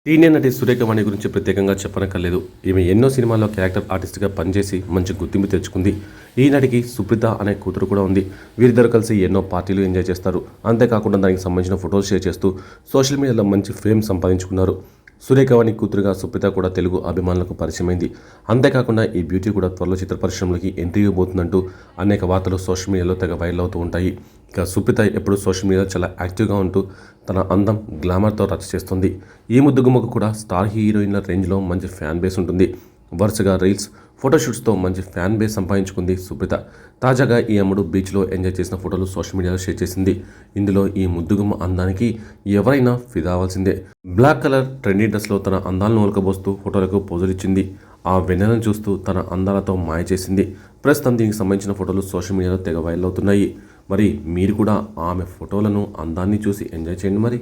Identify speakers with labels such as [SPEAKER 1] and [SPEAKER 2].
[SPEAKER 1] Senior నటి సురేఖ వాణి గురించి ప్రత్యేకంగా చెప్పనక్కర్లేదు. ఈమె ఎన్నో సినిమాల్లో క్యారెక్టర్ ఆర్టిస్ట్గా పనిచేసి మంచి గుర్తింపు తెచ్చుకుంది. ఈ నటికి సుప్రీత అనే కూతురు కూడా ఉంది. వీరిద్దరు కలిసి ఎన్నో పార్టీలు ఎంజాయ్ చేస్తారు. అంతేకాకుండా దానికి సంబంధించిన ఫొటోలు షేర్ చేస్తూ సోషల్ మీడియాలో మంచి ఫేమ్ సంపాదించుకున్నారు. సురేఖ వాణి కూతురుగా సుప్రీత కూడా తెలుగు అభిమానులకు పరిచయమైంది. అంతేకాకుండా ఈ బ్యూటీ కూడా త్వరలో చిత్ర పరిశ్రమలోకి ఎంట్రీ ఇవ్వబోతుందంటూ అనేక వార్తలు సోషల్ మీడియాలో తెగ వైరల్ అవుతూ ఉంటాయి. ఇక సుప్రీత ఎప్పుడు సోషల్ మీడియాలో చాలా యాక్టివ్గా ఉంటూ తన అందం గ్లామర్తో రచ్చ చేస్తుంది. ఈ ముద్దుగుమ్మకు కూడా స్టార్ హీరోయిన్ల రేంజ్లో మంచి ఫ్యాన్ బేస్ ఉంటుంది. వరుసగా రీల్స్, ఫోటోషూట్స్తో మంచి ఫ్యాన్ బేస్ సంపాదించుకుంది సుప్రీత. తాజాగా ఈ అమ్మడు బీచ్లో ఎంజాయ్ చేసిన ఫోటోలు సోషల్ మీడియాలో షేర్ చేసింది. ఇందులో ఈ ముద్దుగుమ్మ అందానికి ఎవరైనా ఫిదా అవ్వాల్సిందే. బ్లాక్ కలర్ ట్రెండీ డ్రెస్లో తన అందాలను ఒలకబోస్తూ ఫోటోలకు పోజులు ఇచ్చింది. ఆ వెన్నెలను చూస్తూ తన అందాలతో మాయ చేసింది. ప్రస్తుతం దీనికి సంబంధించిన ఫోటోలు సోషల్ మీడియాలో తెగ వైరల్ అవుతున్నాయి. మరి మీరు కూడా ఆమె ఫోటోలను, అందాన్ని చూసి ఎంజాయ్ చేయండి మరి.